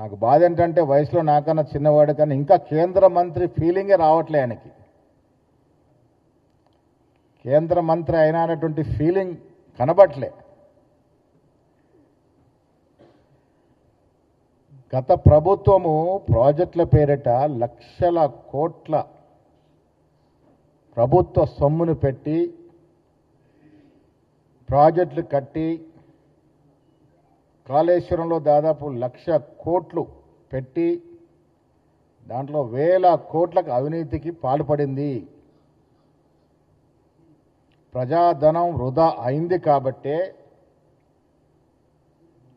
నాకు బాధ ఏంటంటే వయసులో నాకన్నా చిన్నవాడు కానీ ఇంకా కేంద్ర మంత్రి ఫీలింగే రావట్లే ఆయనకి. కేంద్ర మంత్రి అయినా అనేటువంటి ఫీలింగ్ కనబట్లే. గత ప్రభుత్వము ప్రాజెక్టుల పేరిట లక్షల కోట్ల ప్రభుత్వ సొమ్మును పెట్టి ప్రాజెక్టులు కట్టి కాళేశ్వరంలో దాదాపు 1,00,000 కోట్లు పెట్టి దాంట్లో వేల కోట్లకు అవినీతికి పాల్పడింది. ప్రజాధనం వృధా అయింది కాబట్టే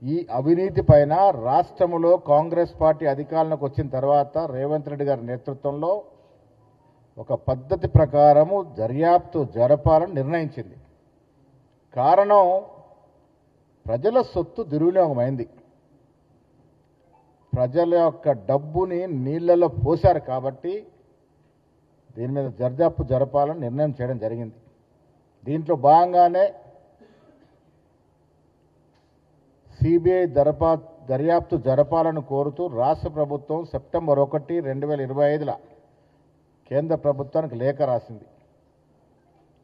ఈ అవినీతి పైన రాష్ట్రంలో కాంగ్రెస్ పార్టీ అధికారంలోకి వచ్చిన తర్వాత రేవంత్ రెడ్డి గారి నేతృత్వంలో ఒక పద్ధతి ప్రకారము దర్యాప్తు జరపాలని నిర్ణయించింది. కారణం ప్రజల సొత్తు దుర్వినియోగమైంది. ప్రజల యొక్క డబ్బుని నీళ్లలో పోశారు కాబట్టి దీని మీద దర్యాప్తు జరపాలని నిర్ణయం చేయడం జరిగింది. దీంట్లో భాగంగానే సిబిఐ దర్యాప్తు జరపాలని కోరుతూ రాష్ట్ర ప్రభుత్వం సెప్టెంబర్ 1, 2025 కేంద్ర ప్రభుత్వానికి లేఖ రాసింది.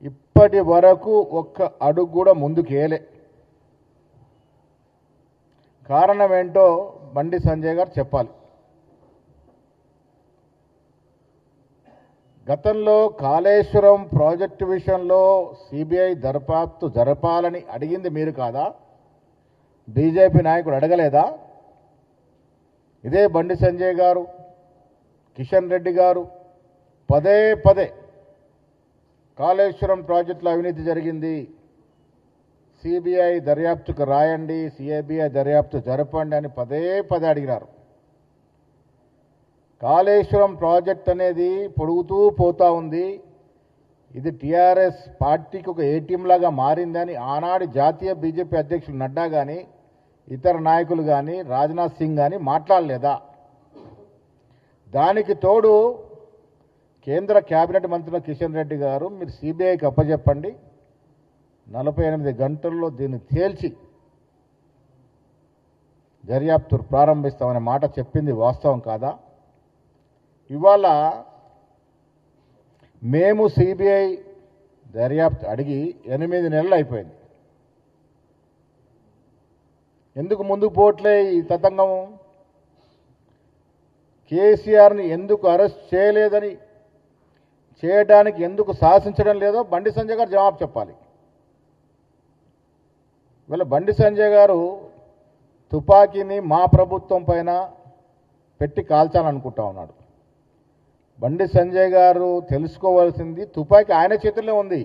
ఇప్పటి వరకు ఒక్క అడుగు కూడా ముందుకు వేయలే. కారణం ఏంటో బండి సంజయ్ గారు చెప్పాలి. గతంలో కాళేశ్వరం ప్రాజెక్టు విషయంలో సిబిఐ దర్యాప్తు జరపాలని అడిగింది మీరు కాదా? బీజేపీ నాయకుడు అడగలేదా? ఇదే బండి సంజయ్ గారు, కిషన్ రెడ్డి గారు పదే పదే కాళేశ్వరం ప్రాజెక్టులో అవినీతి జరిగింది, సిబిఐ దర్యాప్తుకు రాయండి, సిబిఐ దర్యాప్తు జరపండి అని పదే పదే అడిగినారు. కాళేశ్వరం ప్రాజెక్ట్ అనేది పొడుగుతూ పోతా ఉంది. ఇది టీఆర్ఎస్ పార్టీకి ఒక ఏటీఎం లాగా మారిందని ఆనాడు జాతీయ బీజేపీ అధ్యక్షులు నడ్డా కానీ ఇతర నాయకులు కానీ రాజ్నాథ్ సింగ్ కానీ మాట్లాడలేదా? దానికి తోడు కేంద్ర కేబినెట్ మంత్రి కిషన్ రెడ్డి గారు మీరు సిబిఐకి అప్పచెప్పండి, 48 గంటల్లో దీన్ని తేల్చి దర్యాప్తు ప్రారంభిస్తామనే మాట చెప్పింది వాస్తవం కాదా? ఇవాళ మేము సిబిఐ దర్యాప్తు అడిగి 8 నెలలు అయిపోయింది. ఎందుకు ముందుకు పోవట్లే ఈ తతంగం? కేసీఆర్ని ఎందుకు అరెస్ట్ చేయడానికి ఎందుకు సాహసించడం లేదో బండి సంజయ్ గారు జవాబు చెప్పాలి. వీళ్ళ బండి సంజయ్ గారు తుపాకీని మా ప్రభుత్వం పైన పెట్టి కాల్చాలనుకుంటా ఉన్నాడు. బండి సంజయ్ గారు తెలుసుకోవాల్సింది తుపాకీ ఆయన చేతుల్లో ఉంది.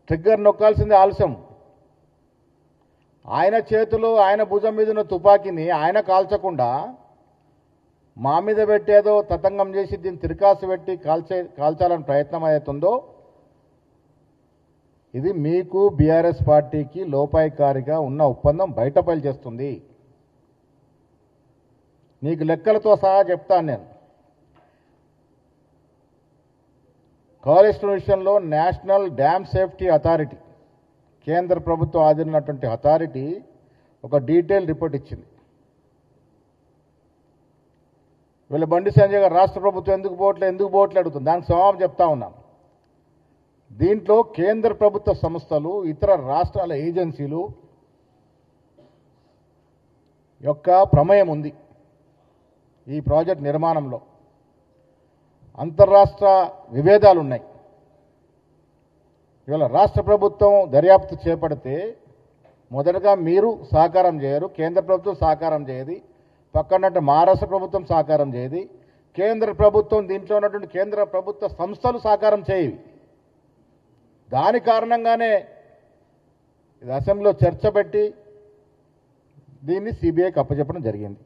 ట్రిగ్గర్ నొక్కాల్సింది ఆలస్యం. ఆయన చేతిలో ఆయన భుజం మీద ఉన్న తుపాకీని ఆయన కాల్చకుండా మా మీద పెట్టేదో తతంగం చేసి దీన్ని తిరకాసు పెట్టి కాల్చాలని ప్రయత్నం అవుతుందో ఇది మీకు బీఆర్ఎస్ పార్టీకి లోపాయికారిగా ఉన్న ఒప్పందం బయటపల్లి చేస్తుంది. నీకు లెక్కలతో సహా చెప్తాను నేను. కాళేశ్వరం విషయంలో నేషనల్ డ్యామ్ సేఫ్టీ అథారిటీ, కేంద్ర ప్రభుత్వం ఆధీనటువంటి అథారిటీ ఒక డీటెయిల్ రిపోర్ట్ ఇచ్చింది. వీళ్ళ బండి సంజయ్ గారు రాష్ట్ర ప్రభుత్వం ఎందుకు పోవట్లే అడుగుతుంది. దానికి జవాబు చెప్తా ఉన్నాను. దీంట్లో కేంద్ర ప్రభుత్వ సంస్థలు, ఇతర రాష్ట్రాల ఏజెన్సీలు యొక్క ప్రమేయం ఉంది ఈ ప్రాజెక్ట్ నిర్మాణంలో. అంతర్రాష్ట్ర విభేదాలు ఉన్నాయి. ఇవాళ రాష్ట్ర ప్రభుత్వం దర్యాప్తు చేపడితే మొదటగా మీరు సహకారం చేయరు, కేంద్ర ప్రభుత్వం సహకారం చేయదు, పక్కనట్టు మహారాష్ట్ర ప్రభుత్వం సహకారం చేయదు, కేంద్ర ప్రభుత్వం దీంట్లో ఉన్నటువంటి కేంద్ర ప్రభుత్వ సంస్థలు సహకారం చేయవి. దాని కారణంగానే ఇది అసెంబ్లీలో చర్చ పెట్టి దీన్ని సిబిఐకి అప్పచెప్పడం జరిగింది.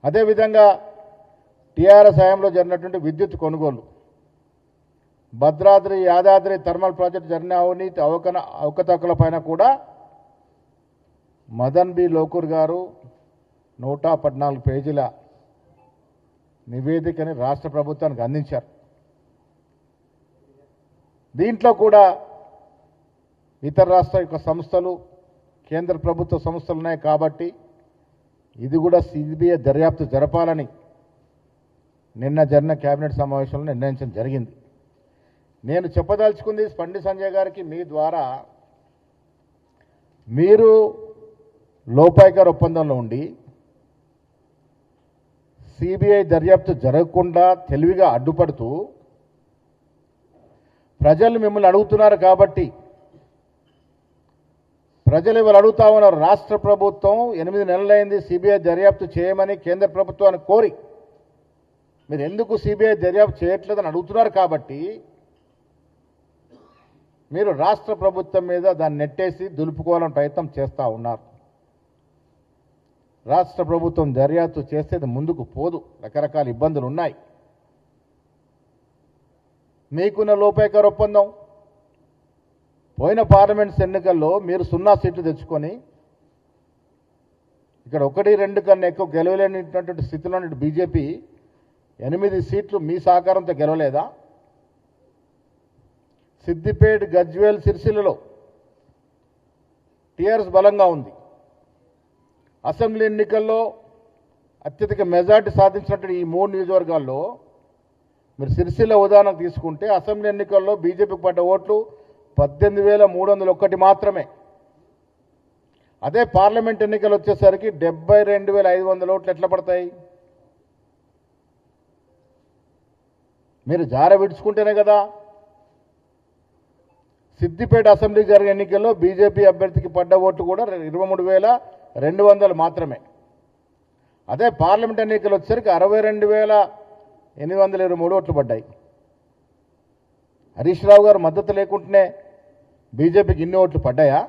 అదేవిధంగా టీఆర్ఎస్ హయాంలో జరిగినటువంటి విద్యుత్ కొనుగోలు, భద్రాద్రి యాదాద్రి థర్మల్ ప్రాజెక్టు జరిగిన అవినీతి అవకతవకల పైన కూడా మదన్ బి లోకూర్ గారు 114 పేజీల నివేదికని రాష్ట్ర ప్రభుత్వానికి అందించారు. దీంట్లో కూడా ఇతర రాష్ట్ర యొక్క సంస్థలు, కేంద్ర ప్రభుత్వ సంస్థలు ఉన్నాయి కాబట్టి ఇది కూడా సిబిఐ దర్యాప్తు జరపాలని నిన్న జరిగిన కేబినెట్ సమావేశంలో నిర్ణయించడం జరిగింది. నేను చెప్పదలుచుకుంది బండి సంజయ్ గారికి మీ ద్వారా, మీరు లోపాయికార్ ఒప్పందంలో ఉండి సిబిఐ దర్యాప్తు జరగకుండా తెలివిగా అడ్డుపడుతూ ప్రజలు మిమ్మల్ని అడుగుతున్నారు కాబట్టి, ప్రజలు ఇవాళ అడుగుతా ఉన్నారు. రాష్ట్ర ప్రభుత్వం 8 నెలలైంది సిబిఐ దర్యాప్తు చేయమని కేంద్ర ప్రభుత్వాన్ని కోరి, మీరు ఎందుకు సిబిఐ దర్యాప్తు చేయట్లేదని అడుగుతున్నారు కాబట్టి మీరు రాష్ట్ర ప్రభుత్వం మీద దాన్ని నెట్టేసి దులుపుకోవాలని ప్రయత్నం చేస్తూ ఉన్నారు. రాష్ట్ర ప్రభుత్వం దర్యాప్తు చేస్తే అది ముందుకు పోదు, రకరకాల ఇబ్బందులు ఉన్నాయి. మీకున్న లోపాయికార్ ఒప్పందం, పోయిన పార్లమెంట్స్ ఎన్నికల్లో మీరు 0 సీట్లు తెచ్చుకొని ఇక్కడ 1-2 కన్నా ఎక్కువ గెలవలేనిటువంటి స్థితిలో బీజేపీ 8 సీట్లు మీ సహకారంతో గెలవలేదా? సిద్దిపేట, గజ్వేల్, సిరిసిల్లలో టీఆర్ఎస్ బలంగా ఉంది. అసెంబ్లీ ఎన్నికల్లో అత్యధిక మెజార్టీ సాధించినటువంటి ఈ 3 నియోజకవర్గాల్లో మీరు సిరిసిల్ల ఉదాహరణ తీసుకుంటే అసెంబ్లీ ఎన్నికల్లో బీజేపీకి పడ్డ ఓట్లు 18,301 మాత్రమే. అదే పార్లమెంట్ ఎన్నికలు వచ్చేసరికి 72,500 ఓట్లు ఎట్లా పడతాయి? మీరు జార విడుచుకుంటేనే కదా. సిద్దిపేట అసెంబ్లీ జరిగిన ఎన్నికల్లో బీజేపీ అభ్యర్థికి పడ్డ ఓట్లు కూడా 23,200 మాత్రమే. అదే పార్లమెంట్ ఎన్నికలు వచ్చేసరికి 62,823 ఓట్లు పడ్డాయి. హరీష్ రావు గారు మద్దతు లేకుంటేనే బీజేపీకి ఇన్ని ఓట్లు పడ్డాయా?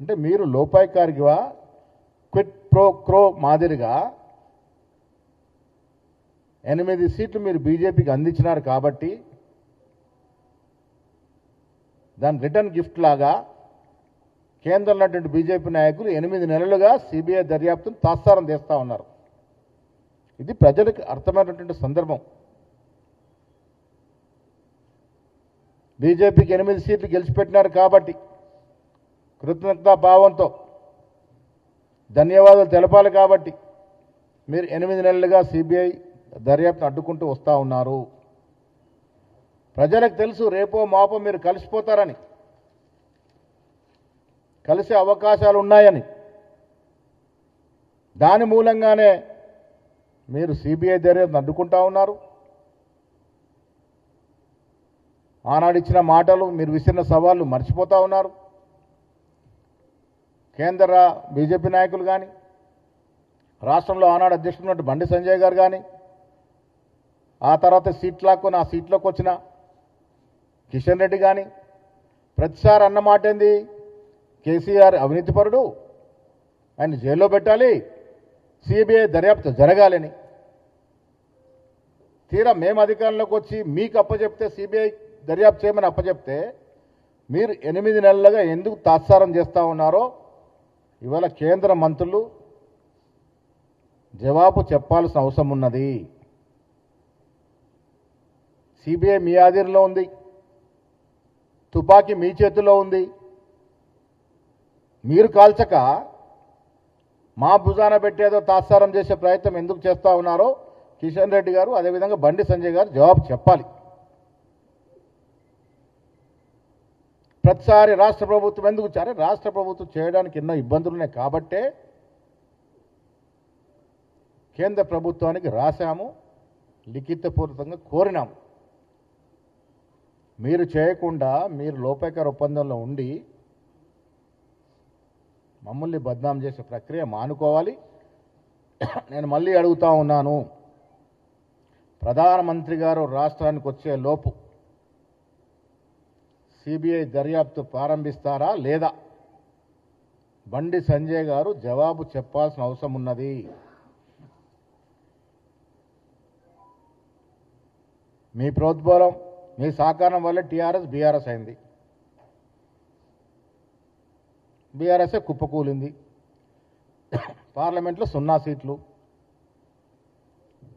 అంటే మీరు లోపాయికారిగా క్విట్ ప్రో క్రో మాదిరిగా 8 సీట్లు మీరు బీజేపీకి అందించినారు కాబట్టి దాని రిటర్న్ గిఫ్ట్ లాగా కేంద్రంలో ఉన్నటువంటి బీజేపీ నాయకులు 8 నెలలుగా సిబిఐ దర్యాప్తును తాత్సారం చేస్తూ ఉన్నారు. ఇది ప్రజలకు అర్థమైనటువంటి సందర్భం. బీజేపీకి 8 సీట్లు గెలిచిపెట్టినారు కాబట్టి కృతజ్ఞతా భావంతో ధన్యవాదాలు తెలపాలి కాబట్టి మీరు 8 నెలలుగా సిబిఐ దర్యాప్తును అడ్డుకుంటూ వస్తూ ఉన్నారు. ప్రజలకు తెలుసు రేపో మాపో మీరు కలిసిపోతారని, కలిసే అవకాశాలు ఉన్నాయని. దాని మూలంగానే మీరు సిబిఐ దర్యాప్తును అడ్డుకుంటా ఉన్నారు. ఆనాడు ఇచ్చిన మాటలు, మీరు విసిరిన సవాళ్లు మర్చిపోతూ ఉన్నారు. కేంద్ర బీజేపీ నాయకులు కానీ, రాష్ట్రంలో ఆనాడు అధ్యక్షుడు బండి సంజయ్ గారు కానీ, ఆ తర్వాత సీట్ లాక్కొని ఆ సీట్లోకి వచ్చిన కిషన్ రెడ్డి కానీ ప్రతిసారి అన్న మాట ఏంది? కేసీఆర్ అవినీతిపరుడు, ఆయన జైల్లో పెట్టాలి, సిబిఐ దర్యాప్తు జరగాలని. తీరా మేము అధికారంలోకి వచ్చి మీకు అప్పచెప్తే, సిబిఐ దర్యాప్తు చేయమని అప్పచెప్తే మీరు 8 నెలలుగా ఎందుకు తాత్సారం చేస్తూ ఉన్నారో ఇవాళ కేంద్ర మంత్రులు జవాబు చెప్పాల్సిన అవసరం ఉన్నది. సిబిఐ మీ ఆధీనంలో ఉంది, తుపాకీ మీ చేతిలో ఉంది. మీరు కాల్చక మా భుజాన పెట్టేదో తాత్సారం చేసే ప్రయత్నం ఎందుకు చేస్తూ ఉన్నారో కిషన్ రెడ్డి గారు, అదేవిధంగా బండి సంజయ్ గారు జవాబు చెప్పాలి. ప్రతిసారి రాష్ట్ర ప్రభుత్వం ఎందుకు చారే? రాష్ట్ర ప్రభుత్వం చేయడానికి ఎన్నో ఇబ్బందులు ఉన్నాయి కాబట్టే కేంద్ర ప్రభుత్వానికి రాశాము, లిఖితపూర్వకంగా కోరినాము. మీరు చేయకుండా మీరు లోపాయికార్ ఒప్పందంలో ఉండి మమ్మల్ని బద్నాం చేసే ప్రక్రియ మానుకోవాలి. నేను మళ్ళీ అడుగుతా ఉన్నాను, ప్రధానమంత్రి గారు రాష్ట్రానికి వచ్చే లోపు సిబిఐ దర్యాప్తు ప్రారంభిస్తారా లేదా? బండి సంజయ్ గారు జవాబు చెప్పాల్సిన అవసరం ఉన్నది. మీ ప్రోద్బలం, మీ సహకారం వల్ల టీఆర్ఎస్ బీఆర్ఎస్ అయింది. బీఆర్ఎస్ఏ కుప్పకూలింది. పార్లమెంట్లో 0 సీట్లు.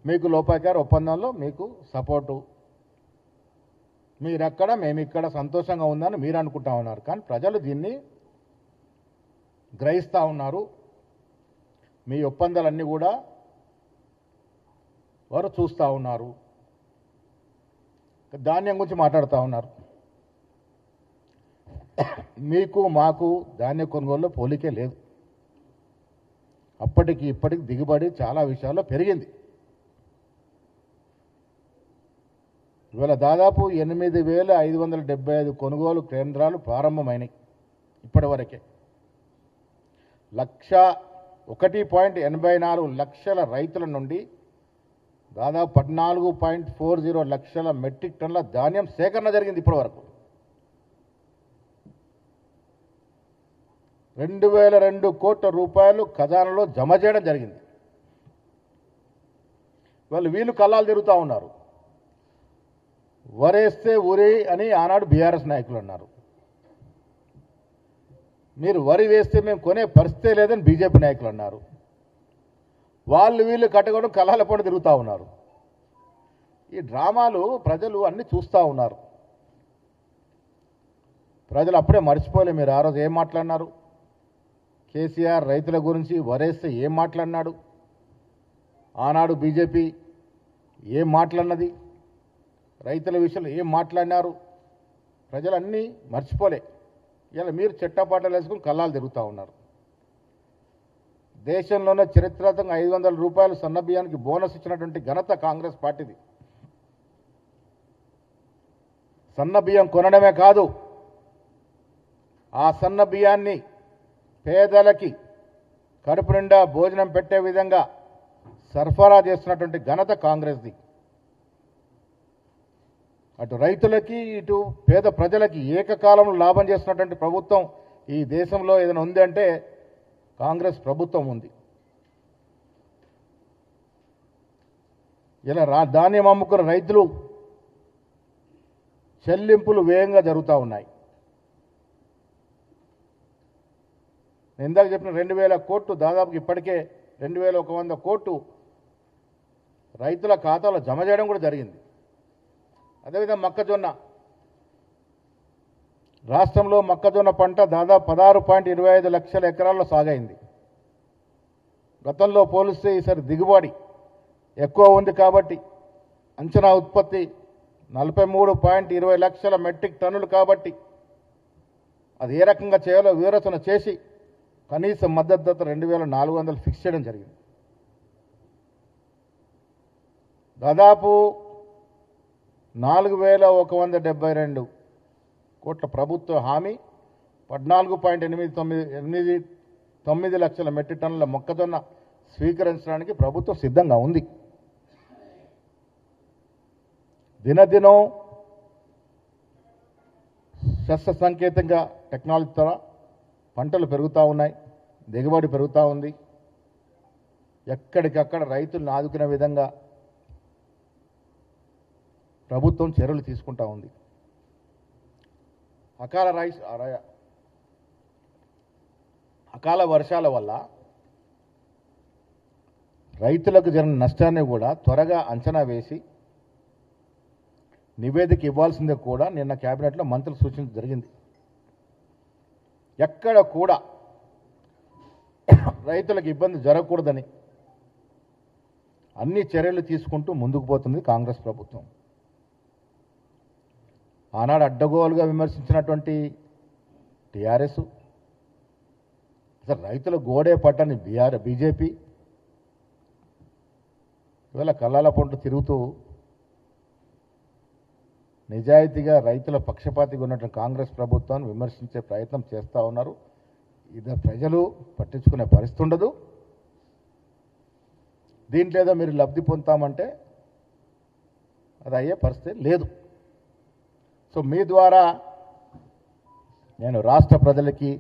మీకు లోపాయికార్ ఒప్పందంలో మీకు సపోర్టు. మీరక్కడ మేమిక్కడ సంతోషంగా ఉందని మీరు అనుకుంటా ఉన్నారు. కానీ ప్రజలు దీన్ని గ్రహిస్తూ ఉన్నారు. మీ ఒప్పందాలన్నీ కూడా వారు చూస్తూ ఉన్నారు. ధాన్యం గురించి మాట్లాడుతూ ఉన్నారు. మీకు మాకు ధాన్య కొనుగోలులో పోలికే లేదు. అప్పటికి ఇప్పటికి దిగుబడి చాలా విషయాల్లో పెరిగింది. ఇవాళ దాదాపు 8,575 కొనుగోలు కేంద్రాలు ప్రారంభమైనాయి. ఇప్పటివరకే 1.84 లక్షల రైతుల నుండి దాదాపు 14.40 లక్షల మెట్రిక్ టన్నుల ధాన్యం సేకరణ జరిగింది. ఇప్పటి వరకు 2,002 కోట్ల రూపాయలు ఖజానాలో జమ చేయడం జరిగింది. వీళ్ళు కళ్ళాలు తిరుగుతూ ఉన్నారు. వరేస్తే ఊరి అని ఆనాడు బీఆర్ఎస్ నాయకులు అన్నారు. మీరు వరి వేస్తే మేము కొనే పరిస్థితే లేదని బీజేపీ నాయకులు అన్నారు. వీళ్ళు కట్టగొడం కళ్ళాల పండు తిరుగుతూ ఉన్నారు. ఈ డ్రామాలు ప్రజలు అన్ని చూస్తూ ఉన్నారు. ప్రజలు అప్పుడే మర్చిపోలే. మీరు ఆ రోజు ఏం మాట్లాడినారు? కేసీఆర్ రైతుల గురించి వరేస్తే ఏం మాట్లాడినాడు? ఆనాడు బీజేపీ ఏం మాట్లాడినది? రైతుల విషయంలో ఏం మాట్లాడినారు? ప్రజలన్నీ మర్చిపోలే. ఇలా మీరు చెట్టపాటలు వేసుకుని కళ్ళాలు తిరుగుతూ ఉన్నారు. దేశంలోనే చరిత్రాత్మకంగా 500 రూపాయలు సన్న బియ్యానికి బోనస్ ఇచ్చినటువంటి ఘనత కాంగ్రెస్ పార్టీది. సన్న బియ్యం కొనడమే కాదు, ఆ సన్న బియ్యాన్ని పేదలకి కడుపు నిండా భోజనం పెట్టే విధంగా సరఫరా చేస్తున్నటువంటి ఘనత కాంగ్రెస్ది. అటు రైతులకి ఇటు పేద ప్రజలకి ఏకకాలంలో లాభం చేస్తున్నటువంటి ప్రభుత్వం ఈ దేశంలో ఏదైనా ఉంది అంటే కాంగ్రెస్ ప్రభుత్వం ఉంది. ఇలా ధాన్యం అమ్ముకున్న రైతులు చెల్లింపులు వేగంగా జరుగుతూ ఉన్నాయి. నేను ఇందాక చెప్పిన 2,000 కోట్లు దాదాపు ఇప్పటికే 2,100 కోట్లు రైతుల ఖాతాలో జమ చేయడం కూడా జరిగింది. అదేవిధంగా మొక్కజొన్న, రాష్ట్రంలో మొక్కజొన్న పంట దాదాపు 16.25 లక్షల ఎకరాల్లో సాగైంది. గతంలో పోలిస్తే ఈసారి దిగుబడి ఎక్కువ ఉంది కాబట్టి అంచనా ఉత్పత్తి 43.20 లక్షల మెట్రిక్ టన్నులు కాబట్టి అది ఏ రకంగా చేయాలో వివరచన చేసి కనీస మద్దతు ధర 2,400 ఫిక్స్ చేయడం జరిగింది. దాదాపు 4,172 కోట్ల ప్రభుత్వ హామీ 14.89 లక్షల మెట్రిక్ టన్నుల మొక్కజొన్న స్వీకరించడానికి ప్రభుత్వం సిద్ధంగా ఉంది. దినదినం శాస్త్ర సాంకేతిక టెక్నాలజీ ద్వారా పంటలు పెరుగుతూ ఉన్నాయి, దిగుబడి పెరుగుతూ ఉంది. ఎక్కడికక్కడ రైతులను ఆదుకునే విధంగా ప్రభుత్వం చర్యలు తీసుకుంటా ఉంది. అకాల వర్షాల వల్ల రైతులకు జరిగిన నష్టాన్ని కూడా త్వరగా అంచనా వేసి నివేదిక ఇవ్వాల్సిందే కూడా నిన్న కేబినెట్లో మంత్రులు సూచించడం జరిగింది. ఎక్కడ కూడా రైతులకు ఇబ్బంది జరగకూడదని అన్ని చర్యలు తీసుకుంటూ ముందుకు పోతుంది కాంగ్రెస్ ప్రభుత్వం. ఆనాడు అడ్డగోలుగా విమర్శించినటువంటి టీఆర్ఎస్, అసలు రైతుల గోడే పట్టని బీజేపీ ఇవాళ కళ్ళాల పొంట తిరుగుతూ నిజాయితీగా రైతుల పక్షపాతిగా ఉన్నటువంటి కాంగ్రెస్ ప్రభుత్వాన్ని విమర్శించే ప్రయత్నం చేస్తూ ఉన్నారు. ఇది ప్రజలు పట్టించుకునే పరిస్థితి ఉండదు. దీంట్లో ఏదో మీరు లబ్ధి పొందుతామంటే అది అయ్యే పరిస్థితి లేదు. సో మీ ద్వారా నేను రాష్ట్ర ప్రజలకి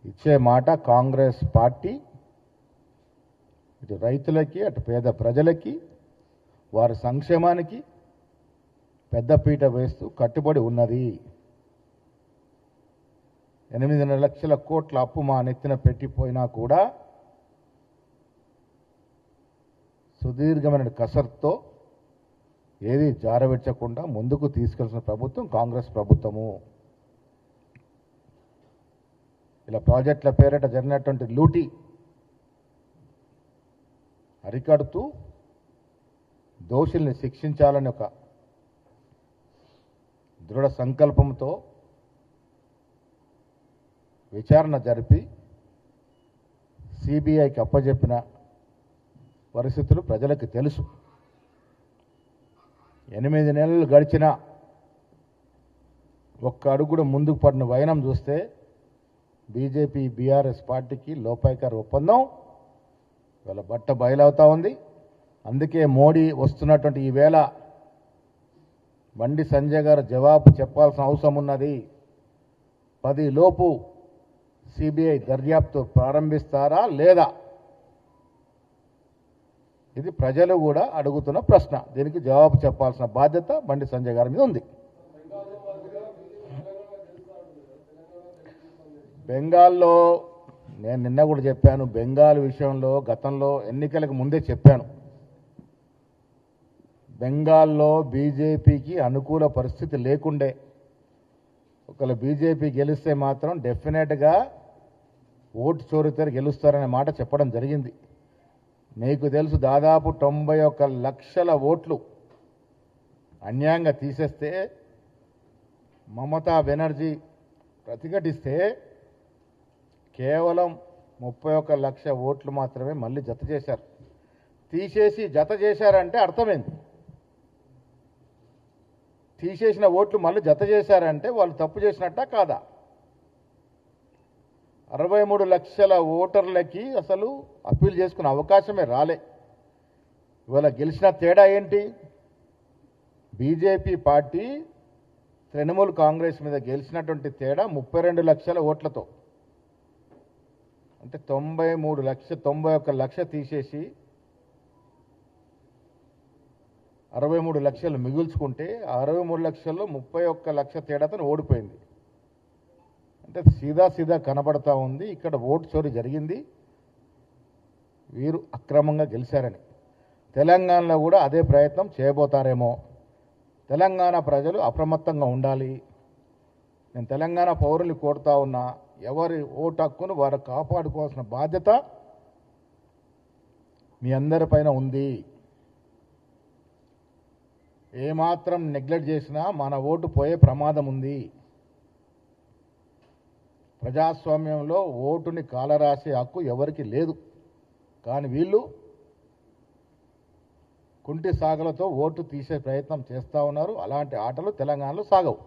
ఇచ్చే మాట, కాంగ్రెస్ పార్టీ ఇటు రైతులకి అటు పేద ప్రజలకి వారి సంక్షేమానికి పెద్దపీట వేస్తూ కట్టుబడి ఉన్నది. 8 లక్షల కోట్ల అప్పు మా నెత్తిన పెట్టిపోయినా కూడా సుదీర్ఘమైన కసరత్తో ఏది జారవిడ్చకుండా ముందుకు తీసుకెళ్తున్న ప్రభుత్వం కాంగ్రెస్ ప్రభుత్వము. ఇలా ప్రాజెక్టుల పేరిట జరిగినటువంటి లూటీ అరికడుతూ దోషుల్ని శిక్షించాలని ఒక దృఢ సంకల్పంతో విచారణ జరిపి సిబిఐకి అప్పజెప్పిన పరిస్థితులు ప్రజలకు తెలుసు. 8 నెలలు గడిచినా ఒక్క అడుగు కూడా ముందుకు పడిన వైనం చూస్తే బీజేపీ బీఆర్ఎస్ పార్టీకి లోపాయికారి ఒప్పందం ఇవాళ బట్ట బయలవుతా ఉంది. అందుకే మోడీ వస్తున్నటువంటి ఈవేళ బండి సంజయ్ గారు జవాబు చెప్పాల్సిన అవసరం ఉన్నది. 10 లోపు సిబిఐ దర్యాప్తు ప్రారంభిస్తారా లేదా? ఇది ప్రజలు కూడా అడుగుతున్న ప్రశ్న. దీనికి జవాబు చెప్పాల్సిన బాధ్యత బండి సంజయ్ గారి మీద ఉంది. బెంగాల్లో నేను నిన్న కూడా చెప్పాను, బెంగాల్ విషయంలో గతంలో ఎన్నికలకు ముందే చెప్పాను. బెంగాల్లో బీజేపీకి అనుకూల పరిస్థితి లేకుండే. ఒకవేళ బీజేపీ గెలిస్తే మాత్రం డెఫినెట్గా ఓటు చోరితో గెలుస్తారనే మాట చెప్పడం జరిగింది. మీకు తెలుసు, దాదాపు 91 లక్షల ఓట్లు అన్యాయంగా తీసేస్తే మమతా బెనర్జీ ప్రతిఘటిస్తే కేవలం 31 లక్ష ఓట్లు మాత్రమే మళ్ళీ జత చేశారు. తీసేసి జత చేశారంటే అర్థమైంది. తీసేసిన ఓట్లు మళ్ళీ జత చేశారంటే వాళ్ళు తప్పు చేసినట్టా కాదా? 63 లక్షల ఓటర్లకి అసలు అప్పీల్ చేసుకునే అవకాశమే రాలే. ఇవాళ గెలిచిన తేడా ఏంటి? బీజేపీ పార్టీ తృణమూల్ కాంగ్రెస్ మీద గెలిచినటువంటి తేడా 32 లక్షల ఓట్లతో. అంటే 91 లక్ష తీసేసి 63 లక్షలు మిగుల్చుకుంటే 63 లక్షల్లో 31 లక్ష తేడాతో ఓడిపోయింది. అంటే సీదా కనబడతా ఉంది ఇక్కడ ఓటు చోరీ జరిగింది, వీరు అక్రమంగా గెలిచారని. తెలంగాణలో కూడా అదే ప్రయత్నం చేయబోతారేమో. తెలంగాణ ప్రజలు అప్రమత్తంగా ఉండాలి. నేను తెలంగాణ పౌరుల్ని కోరుతా ఉన్నా, ఎవరి ఓటు హక్కును వారు కాపాడుకోవాల్సిన బాధ్యత మీ అందరిపైన ఉంది. ఏమాత్రం నెగ్లెక్ట్ చేసినా మన ఓటు పోయే ప్రమాదం ఉంది. ప్రజాస్వామ్యంలో ఓటుని కాలరాసే హక్కు ఎవరికి లేదు. కానీ వీళ్ళు కుంటి సాగలతో ఓటు తీసే ప్రయత్నం చేస్తూ ఉన్నారు. అలాంటి ఆటలు తెలంగాణలో సాగవు.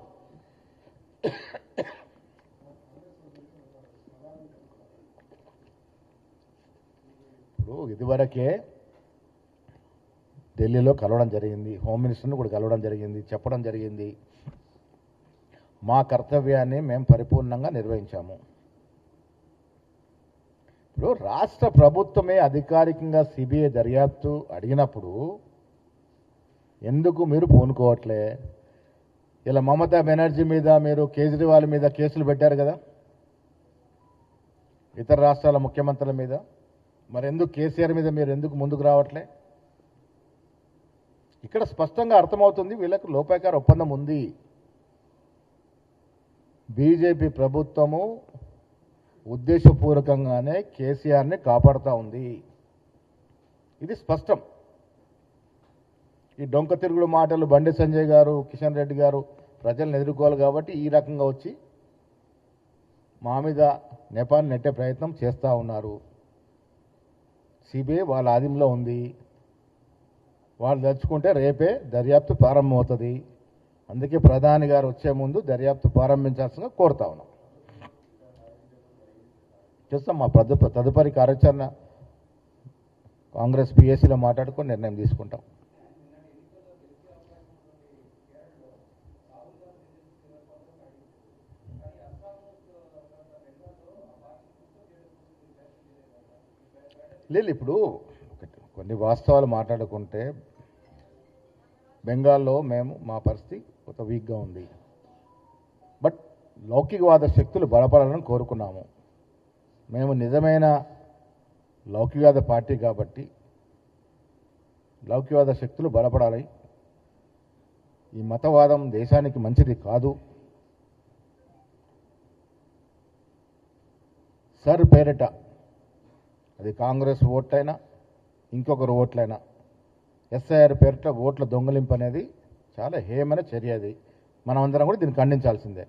ఇప్పుడు ఇదివరకే ఢిల్లీలో కలవడం జరిగింది, హోమ్ మినిస్టర్ని కూడా కలవడం జరిగింది, చెప్పడం జరిగింది, మా కర్తవ్యాన్ని మేము పరిపూర్ణంగా నిర్వహించాము. ఇప్పుడు రాష్ట్ర ప్రభుత్వమే అధికారికంగా సిబిఐ దర్యాప్తు అడిగినప్పుడు ఎందుకు మీరు పూనుకోవట్లే? ఇలా మమతా బెనర్జీ మీద, మీరు కేజ్రీవాల్ మీద కేసులు పెట్టారు కదా, ఇతర రాష్ట్రాల ముఖ్యమంత్రుల మీద. మరి ఎందుకు కేసీఆర్ మీద మీరు ఎందుకు ముందుకు రావట్లే? ఇక్కడ స్పష్టంగా అర్థమవుతుంది వీళ్ళకు లోపాయికారి ఒప్పందం ఉంది. బీజేపీ ప్రభుత్వము ఉద్దేశపూర్వకంగానే కేసీఆర్ని కాపాడుతూ ఉంది. ఇది స్పష్టం. ఈ డొంక తిరుగుడు మాటలు బండి సంజయ్ గారు, కిషన్ రెడ్డి గారు ప్రజలను ఎదుర్కోవాలి కాబట్టి ఈ రకంగా వచ్చి మా మీద నెపాన్ని నెట్టే ప్రయత్నం చేస్తూ ఉన్నారు. సిబిఐ వాళ్ళ ఆధీనంలో ఉంది. వాళ్ళు తెచ్చుకుంటే రేపే దర్యాప్తు ప్రారంభమవుతుంది. అందుకే ప్రధాని గారు వచ్చే ముందు దర్యాప్తు ప్రారంభించాల్సిందిగా కోరుతా ఉన్నాం. చూస్తాం మా తదుపరి కార్యాచరణ కాంగ్రెస్ పిఎస్సీలో మాట్లాడుకొని నిర్ణయం తీసుకుంటాం. లేదు, ఇప్పుడు కొన్ని వాస్తవాలు మాట్లాడుకుంటే బెంగాల్లో మా పరిస్థితి ఒక వీక్గా ఉంది. బట్ లౌకికవాద శక్తులు బలపడాలని కోరుకున్నాము. మేము నిజమైన లౌకికవాద పార్టీ కాబట్టి లౌకికవాద శక్తులు బలపడాలి. ఈ మతవాదం దేశానికి మంచిది కాదు. సర్ పేరిట అది కాంగ్రెస్ ఓట్లైనా ఇంకొకరు ఓట్లైనా ఎస్ఐఆర్ పేరిట ఓట్ల దొంగలింపు అనేది చాలా హేయమైన చర్య. అది మనమందరం కూడా దీన్ని ఖండించాల్సిందే.